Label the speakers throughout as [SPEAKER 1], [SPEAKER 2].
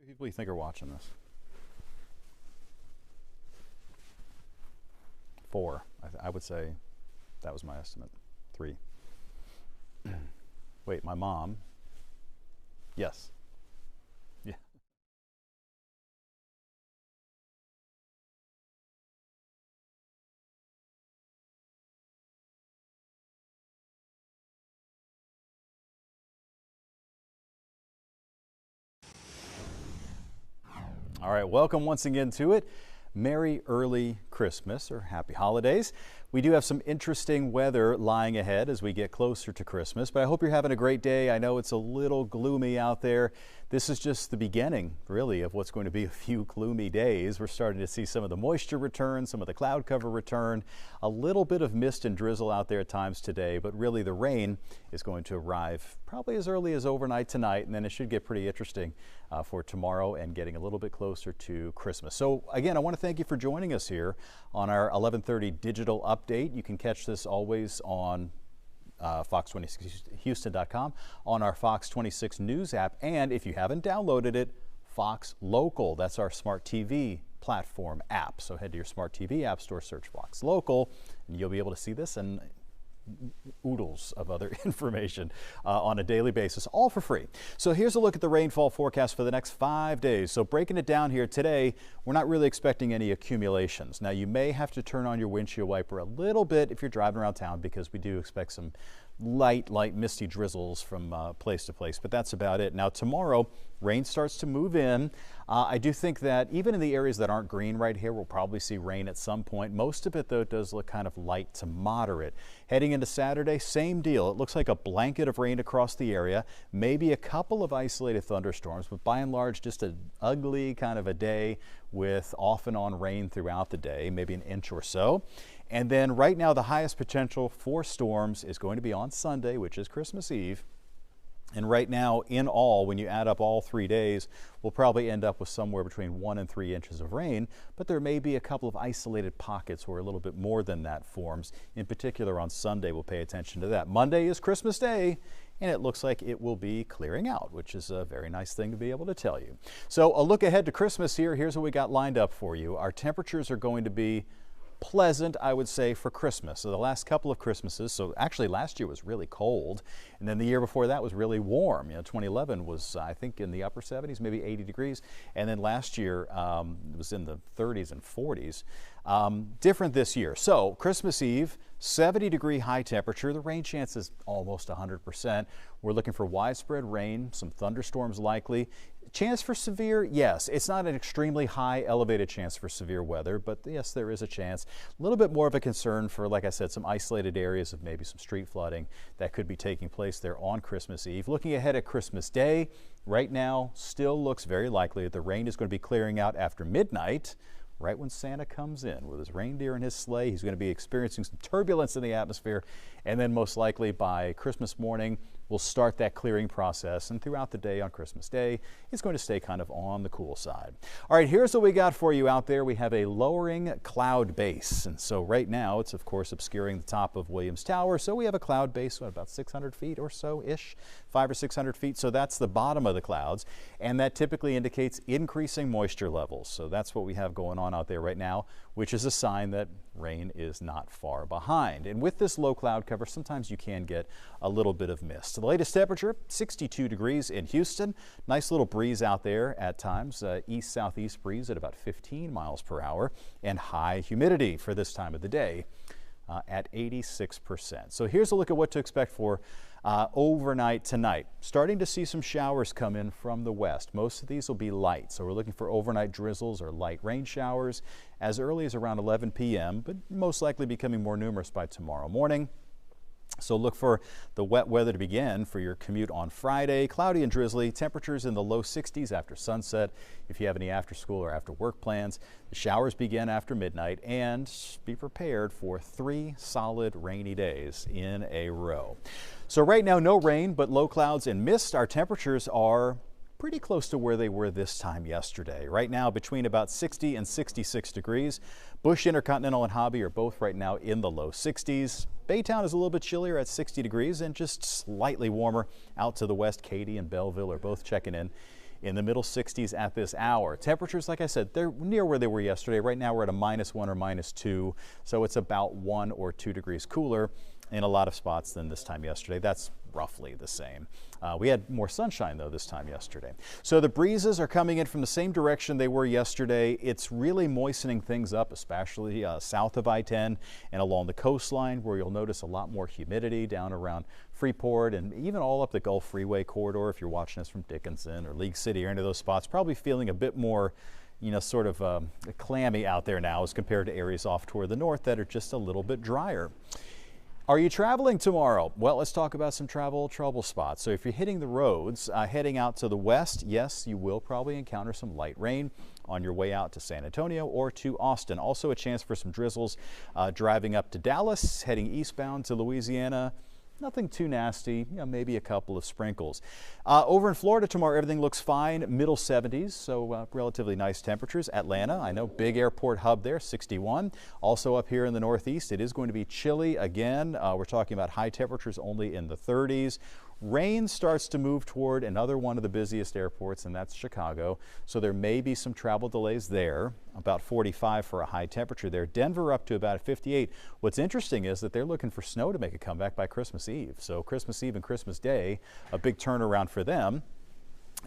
[SPEAKER 1] many people you think are watching this? 4. I would say that was my estimate. 3. Wait, my mom? Yes. Yeah. All right, welcome once again to it. Merry early Christmas or happy holidays. We do have some interesting weather lying ahead as we get closer to Christmas, but I hope you're having a great day. I know it's a little gloomy out there. This is just the beginning, really, of what's going to be a few gloomy days. We're starting to see some of the moisture return, some of the cloud cover return, a little bit of mist and drizzle out there at times today, but really the rain is going to arrive probably as early as overnight tonight, and then it should get pretty interesting for tomorrow and getting a little bit closer to Christmas. So again, I want to thank you for joining us here on our 11:30 digital update. You can catch this always on Fox26Houston.com, on our Fox 26 News app, and if you haven't downloaded it, Fox Local. That's our smart TV platform app. So head to your smart TV app store, search Fox Local, and you'll be able to see this and oodles of other information on a daily basis, all for free. So here's a look at the rainfall forecast for the next 5 days. So breaking it down here today, we're not really expecting any accumulations. Now you may have to turn on your windshield wiper a little bit if you're driving around town, because we do expect some light misty drizzles from place to place, but that's about it. Now tomorrow, rain starts to move in. I do think that even in the areas that aren't green right here, we'll probably see rain at some point. Most of it, though, does look kind of light to moderate. Heading into Saturday, same deal. It looks like a blanket of rain across the area, maybe a couple of isolated thunderstorms, but by and large, just an ugly kind of a day with off and on rain throughout the day, maybe an inch or so. And then right now, the highest potential for storms is going to be on Sunday, which is Christmas Eve. And right now, in all, when you add up all 3 days, we'll probably end up with somewhere between 1 and 3 inches of rain, but there may be a couple of isolated pockets where a little bit more than that forms. In particular, on Sunday, we'll pay attention to that. Monday is Christmas Day, and it looks like it will be clearing out, which is a very nice thing to be able to tell you. So a look ahead to Christmas here. Here's what we got lined up for you. Our temperatures are going to be pleasant, I would say, for Christmas. So the last couple of Christmases, so actually last year was really cold, and then the year before that was really warm. 2011 was, I think, in the upper 70s, maybe 80 degrees, and then last year it was in the 30s and 40s. Different this year. So Christmas Eve, 70-degree high temperature. The rain chance is almost 100%. We're looking for widespread rain, some thunderstorms likely. Chance for severe, yes. It's not an extremely high elevated chance for severe weather, but yes, there is a chance. A little bit more of a concern for, like I said, some isolated areas of maybe some street flooding that could be taking place there on Christmas Eve. Looking ahead at Christmas Day, right now still looks very likely that the rain is going to be clearing out after midnight, right when Santa comes in with his reindeer and his sleigh. He's going to be experiencing some turbulence in the atmosphere, and then most likely by Christmas morning, we'll start that clearing process, and throughout the day on Christmas Day, it's going to stay kind of on the cool side. All right, here's what we got for you out there. We have a lowering cloud base, and so right now it's of course obscuring the top of Williams Tower, so we have a cloud base about 600 feet or so-ish, 500 or 600 feet, so that's the bottom of the clouds, and that typically indicates increasing moisture levels. So that's what we have going on out there right now, which is a sign that rain is not far behind. And with this low cloud cover, sometimes you can get a little bit of mist. The latest temperature, 62 degrees in Houston. Nice little breeze out there at times, east-southeast breeze at about 15 miles per hour, and high humidity for this time of the day at 86%. So here's a look at what to expect for overnight tonight. Starting to see some showers come in from the west. Most of these will be light, so we're looking for overnight drizzles or light rain showers as early as around 11 p.m., but most likely becoming more numerous by tomorrow morning. So look for the wet weather to begin for your commute on Friday. Cloudy and drizzly, temperatures in the low 60s after sunset. If you have any after school or after work plans, the showers begin after midnight, and be prepared for 3 solid rainy days in a row. So right now, no rain, but low clouds and mist. Our temperatures are pretty close to where they were this time yesterday. Right now, between about 60 and 66 degrees. Bush, Intercontinental, and Hobby are both right now in the low 60s. Baytown is a little bit chillier at 60 degrees and just slightly warmer out to the west. Katy and Belleville are both checking in in the middle 60s at this hour. Temperatures, like I said, they're near where they were yesterday. Right now we're at a -1 or -2, so it's about 1 or 2 degrees cooler in a lot of spots than this time yesterday. That's roughly the same. We had more sunshine though this time yesterday. So the breezes are coming in from the same direction they were yesterday. It's really moistening things up, especially south of I-10 and along the coastline, where you'll notice a lot more humidity down around Freeport and even all up the Gulf Freeway corridor. If you're watching us from Dickinson or League City or any of those spots, probably feeling a bit more, you know, sort of clammy out there now as compared to areas off toward the north that are just a little bit drier. Are you traveling tomorrow? Well, let's talk about some travel trouble spots. So if you're hitting the roads, heading out to the west, yes, you will probably encounter some light rain on your way out to San Antonio or to Austin. Also a chance for some drizzles driving up to Dallas, heading eastbound to Louisiana. Nothing too nasty, you know, maybe a couple of sprinkles. Over in Florida tomorrow, everything looks fine, middle 70s, so relatively nice temperatures. Atlanta, I know, big airport hub there, 61. Also up here in the Northeast, it is going to be chilly again. We're talking about high temperatures only in the 30s. Rain starts to move toward another one of the busiest airports, and that's Chicago. So there may be some travel delays there, about 45 for a high temperature there. Denver up to about 58. What's interesting is that they're looking for snow to make a comeback by Christmas Eve. So Christmas Eve and Christmas Day, a big turnaround for them.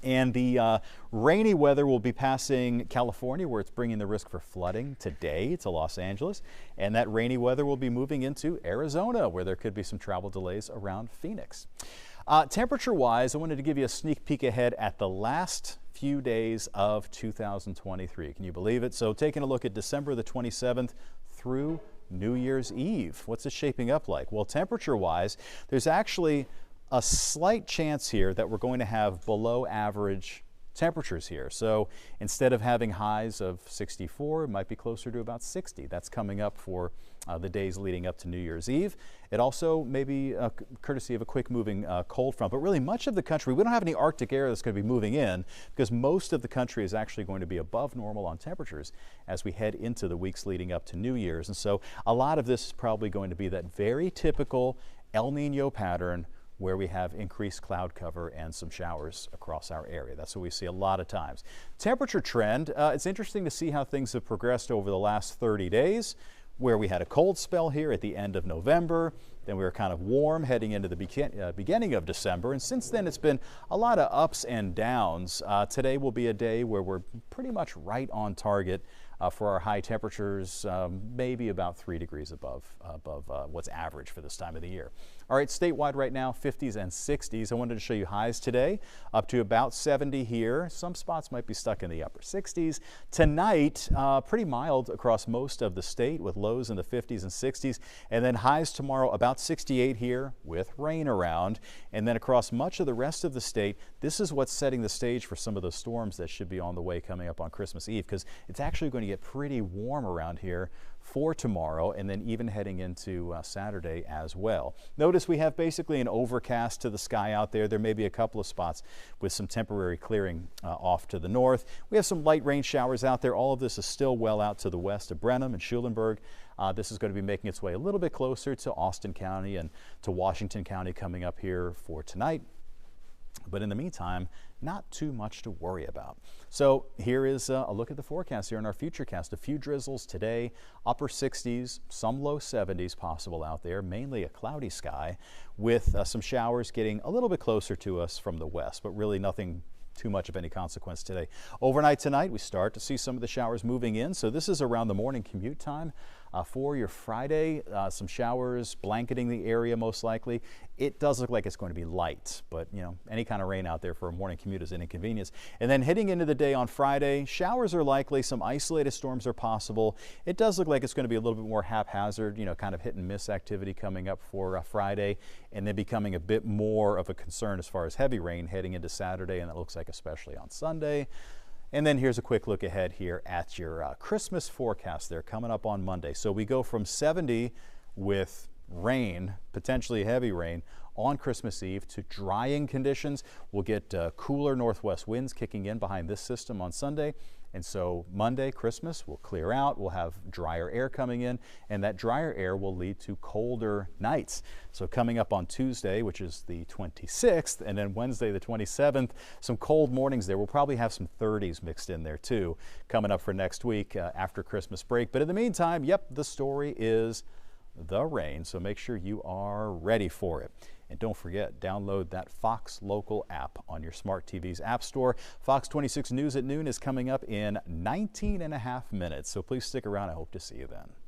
[SPEAKER 1] And the rainy weather will be passing California, where it's bringing the risk for flooding today to Los Angeles. And that rainy weather will be moving into Arizona, where there could be some travel delays around Phoenix. Temperature-wise, I wanted to give you a sneak peek ahead at the last few days of 2023. Can you believe it? So taking a look at December the 27th through New Year's Eve. What's it shaping up like? Well, temperature-wise, there's actually a slight chance here that we're going to have below average temperatures here. So instead of having highs of 64, it might be closer to about 60. That's coming up for the days leading up to New Year's Eve. It also may be courtesy of a quick moving cold front, but really much of the country, we don't have any Arctic air that's going to be moving in, because most of the country is actually going to be above normal on temperatures as we head into the weeks leading up to New Year's. And so a lot of this is probably going to be that very typical El Nino pattern, where we have increased cloud cover and some showers across our area. That's what we see a lot of times. Temperature trend, it's interesting to see how things have progressed over the last 30 days, where we had a cold spell here at the end of November. Then we were kind of warm heading into the beginning of December. And since then, it's been a lot of ups and downs. Today will be a day where we're pretty much right on target for our high temperatures, maybe about 3 degrees above what's average for this time of the year. All right, statewide right now, 50s and 60s. I wanted to show you highs today, up to about 70 here. Some spots might be stuck in the upper 60s. Tonight, pretty mild across most of the state, with lows in the 50s and 60s. And then highs tomorrow, about 68 here with rain around. And then across much of the rest of the state, this is what's setting the stage for some of those storms that should be on the way coming up on Christmas Eve, because it's actually going to get pretty warm around here for tomorrow, and then even heading into Saturday as well. Notice we have basically an overcast to the sky out there. There may be a couple of spots with some temporary clearing off to the north. We have some light rain showers out there. All of this is still well out to the west of Brenham and Schulenburg. This is going to be making its way a little bit closer to Austin County and to Washington County coming up here for tonight. But in the meantime, not too much to worry about. So here is a look at the forecast here in our Futurecast. A few drizzles today, upper 60s, some low 70s possible out there, mainly a cloudy sky with some showers getting a little bit closer to us from the west, but really nothing too much of any consequence today. Overnight tonight, we start to see some of the showers moving in. So this is around the morning commute time. For your Friday, some showers blanketing the area most likely. It does look like it's going to be light, but you know, any kind of rain out there for a morning commute is an inconvenience. And then heading into the day on Friday, showers are likely, some isolated storms are possible. It does look like it's going to be a little bit more haphazard, you know, kind of hit and miss activity coming up for Friday, and then becoming a bit more of a concern as far as heavy rain heading into Saturday, and that looks like especially on Sunday. And then here's a quick look ahead here at your Christmas forecast there coming up on Monday. So we go from 70 with rain, potentially heavy rain, on Christmas Eve to drying conditions. We'll get cooler northwest winds kicking in behind this system on Sunday. And so Monday, Christmas, will clear out. We'll have drier air coming in, and that drier air will lead to colder nights. So coming up on Tuesday, which is the 26th, and then Wednesday, the 27th, some cold mornings there. We'll probably have some 30s mixed in there too coming up for next week after Christmas break. But in the meantime, yep, the story is the rain, so make sure you are ready for it. And don't forget, download that Fox Local app on your smart TV's app store. Fox 26 News at noon is coming up in 19 and a half minutes, so please stick around. I hope to see you then.